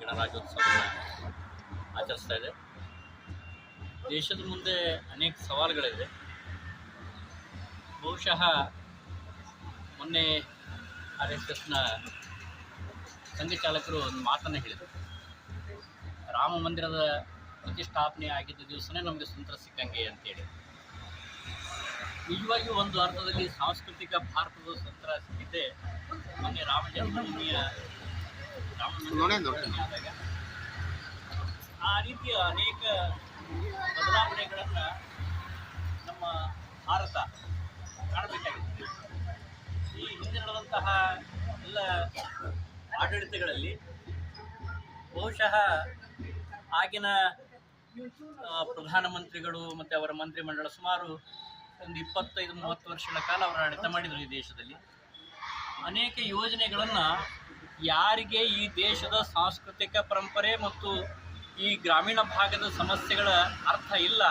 ಗಣರಾಜ್ಯೋತ್ಸವವನ್ನು ಆಚರಿಸ್ತಾ ಇದೆ. ದೇಶದ ಮುಂದೆ ಅನೇಕ ಸವಾಲುಗಳಿದೆ. ಬಹುಶಃ ಮೊನ್ನೆ RSSನ ಸಂಘಚಾಲಕರು ಒಂದು ಮಾತನ್ನು ಹೇಳಿದರು. ರಾಮ ಮಂದಿರದ ಪ್ರತಿಷ್ಠಾಪನೆ ಆಗಿದ್ದ ದಿವಸನೇ ನಮಗೆ ಸ್ವಾತಂತ್ರ್ಯ ಸಿಕ್ಕಂಗೆ ಅಂತೇಳಿ. ನಿಜವಾಗಿಯೂ ಒಂದು ಅರ್ಥದಲ್ಲಿ ಸಾಂಸ್ಕೃತಿಕ ಭಾರತದ ಸ್ವಾತಂತ್ರ್ಯ ಸಿಕ್ಕಿದ್ದೆ ಮೊನ್ನೆ ರಾಮ ಜನ್ಮಭೂಮಿಯ ಆದಾಗ. ಆ ರೀತಿಯ ಅನೇಕ ಬದಲಾವಣೆಗಳನ್ನು ನಮ್ಮ ಭಾರತ ಕಾಣಬೇಕಾಗಿದೆ. ಈ ಹಿಂದೆ ನಡೆದಂತಹ ಎಲ್ಲ ಆಡಳಿತಗಳಲ್ಲಿ ಬಹುಶಃ ಆಗಿನ ಪ್ರಧಾನಮಂತ್ರಿಗಳು ಮತ್ತು ಅವರ ಮಂತ್ರಿಮಂಡಲ ಸುಮಾರು ಒಂದು 25-30 ವರ್ಷಗಳ ಕಾಲ ಅವರು ಆಡಳಿತ ಮಾಡಿದರು. ಈ ದೇಶದಲ್ಲಿ ಅನೇಕ ಯೋಜನೆಗಳನ್ನು ಯಾರಿಗೆ ಈ ದೇಶದ ಸಾಂಸ್ಕೃತಿಕ ಪರಂಪರೆ ಮತ್ತು ಈ ಗ್ರಾಮೀಣ ಭಾಗದ ಸಮಸ್ಯೆಗಳ ಅರ್ಥ ಇಲ್ಲ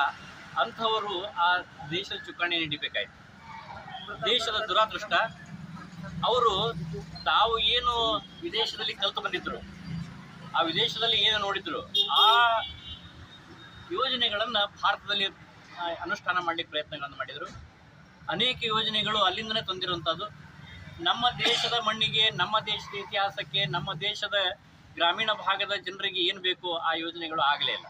ಅಂಥವರು ಆ ದೇಶದ ಚುಕ್ಕಾಣಿ ಹಿಡಿಬೇಕಾಯಿತು. ದೇಶದ ದುರಾದೃಷ್ಟ, ಅವರು ತಾವು ಏನು ವಿದೇಶದಲ್ಲಿ ಕಲಿತು ಬಂದಿದ್ದರು, ಆ ವಿದೇಶದಲ್ಲಿ ಏನು ನೋಡಿದ್ರು, ಆ ಯೋಜನೆಗಳನ್ನು ಭಾರತದಲ್ಲಿ ಅನುಷ್ಠಾನ ಮಾಡಲಿಕ್ಕೆ ಪ್ರಯತ್ನಗಳನ್ನು ಮಾಡಿದರು. ಅನೇಕ ಯೋಜನೆಗಳು ಅಲ್ಲಿಂದನೇ ತಂದಿರುವಂಥದ್ದು. ನಮ್ಮ ದೇಶದ ಮಣ್ಣಿಗೆ, ನಮ್ಮ ದೇಶದ ಇತಿಹಾಸಕ್ಕೆ, ನಮ್ಮ ದೇಶದ ಗ್ರಾಮೀಣ ಭಾಗದ ಜನರಿಗೆ ಏನು ಬೇಕೋ ಆ ಯೋಜನೆಗಳು ಆಗಲೇ ಇಲ್ಲ.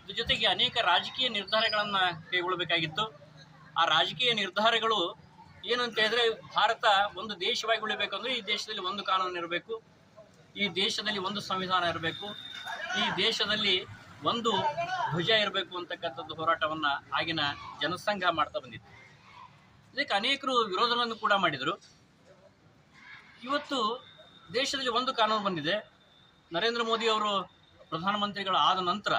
ಇದ್ರ ಜೊತೆಗೆ ಅನೇಕ ರಾಜಕೀಯ ನಿರ್ಧಾರಗಳನ್ನು ಕೈಗೊಳ್ಳಬೇಕಾಗಿತ್ತು. ಆ ರಾಜಕೀಯ ನಿರ್ಧಾರಗಳು ಏನಂತ ಹೇಳಿದ್ರೆ, ಭಾರತ ಒಂದು ದೇಶವಾಗಿ ಉಳಿಬೇಕಂದ್ರೆ ಈ ದೇಶದಲ್ಲಿ ಒಂದು ಕಾನೂನು ಇರಬೇಕು, ಈ ದೇಶದಲ್ಲಿ ಒಂದು ಸಂವಿಧಾನ ಇರಬೇಕು, ಈ ದೇಶದಲ್ಲಿ ಒಂದು ಧ್ವಜ ಇರಬೇಕು ಅಂತಕ್ಕಂಥದ್ದು ಹೋರಾಟವನ್ನು ಆಗಿನ ಜನಸಂಘ ಮಾಡ್ತಾ ಬಂದಿತ್ತು. ಇದಕ್ಕೆ ಅನೇಕರು ವಿರೋಧವನ್ನು ಕೂಡ ಮಾಡಿದರು. ಇವತ್ತು ದೇಶದಲ್ಲಿ ಒಂದು ಕಾನೂನು ಬಂದಿದೆ. ನರೇಂದ್ರ ಮೋದಿ ಅವರು ಪ್ರಧಾನಮಂತ್ರಿಗಳಾದ ನಂತರ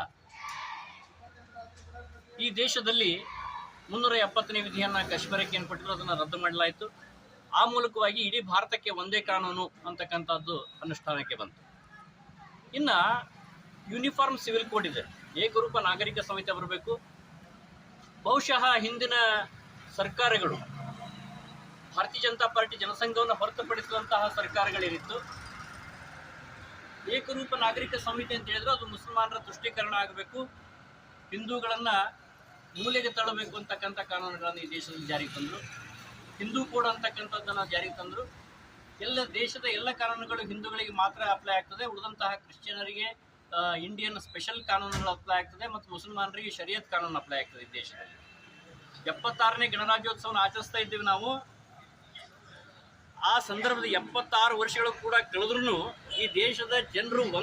ಈ ದೇಶದಲ್ಲಿ 370ನೇ ವಿಧಿಯನ್ನು ಕಾಶ್ಮೀರಕ್ಕೆ ಏನು ಕೊಟ್ಟಿದ್ರು ಅದನ್ನು ರದ್ದು ಮಾಡಲಾಯಿತು. ಆ ಮೂಲಕವಾಗಿ ಇಡೀ ಭಾರತಕ್ಕೆ ಒಂದೇ ಕಾನೂನು ಅಂತಕ್ಕಂಥದ್ದು ಅನುಷ್ಠಾನಕ್ಕೆ ಬಂತು. ಇನ್ನು ಯೂನಿಫಾರ್ಮ್ ಸಿವಿಲ್ ಕೋಡ್ ಇದೆ, ಏಕರೂಪ ನಾಗರಿಕ ಸಂಹಿತೆ ಬರಬೇಕು. ಬಹುಶಃ ಹಿಂದಿನ ಸರ್ಕಾರಗಳು, ಭಾರತೀಯ ಜನತಾ ಪಾರ್ಟಿ ಜನಸಂಘವನ್ನು ಹೊರತುಪಡಿಸಿದಂತಹ ಸರ್ಕಾರಗಳೇನಿತ್ತು, ಏಕರೂಪ ನಾಗರಿಕ ಸಂಹಿತೆ ಅಂತ ಹೇಳಿದ್ರೆ ಅದು ಮುಸಲ್ಮಾನರ ತುಷ್ಟೀಕರಣ ಆಗಬೇಕು, ಹಿಂದೂಗಳನ್ನು ಮೂಲೆಗೆ ತಳ್ಳಬೇಕು ಅಂತಕ್ಕಂಥ ಕಾನೂನುಗಳನ್ನು ಈ ದೇಶದಲ್ಲಿ ಜಾರಿಗೆ ತಂದರು. ಹಿಂದೂ ಕೋಡ್ ಅಂತಕ್ಕಂಥದ್ದನ್ನು ಜಾರಿಗೆ ತಂದರು. ಎಲ್ಲ ದೇಶದ ಎಲ್ಲ ಕಾನೂನುಗಳು ಹಿಂದೂಗಳಿಗೆ ಮಾತ್ರ ಅಪ್ಲೈ ಆಗ್ತದೆ, ಉಳಿದಂತಹ ಕ್ರಿಶ್ಚಿಯನರಿಗೆ ಇಂಡಿಯನ್ ಸ್ಪೆಷಲ್ ಕಾನೂನುಗಳು ಅಪ್ಲೈ ಆಗ್ತದೆ ಮತ್ತು ಮುಸಲ್ಮಾನರಿಗೆ ಶರಿಯತ್ ಕಾನೂನು ಅಪ್ಲೈ ಆಗ್ತದೆ. ಈ ದೇಶದಲ್ಲಿ 76ನೇ ಗಣರಾಜ್ಯೋತ್ಸವನ ಆಚರಿಸ್ತಾ ಇದ್ದೀವಿ ನಾವು. ಆ ಸಂದರ್ಭದ 76 ವರ್ಷಗಳು ಕೂಡ ಕಳೆದ್ರೂ ಈ ದೇಶದ ಜನರು ಒಂದು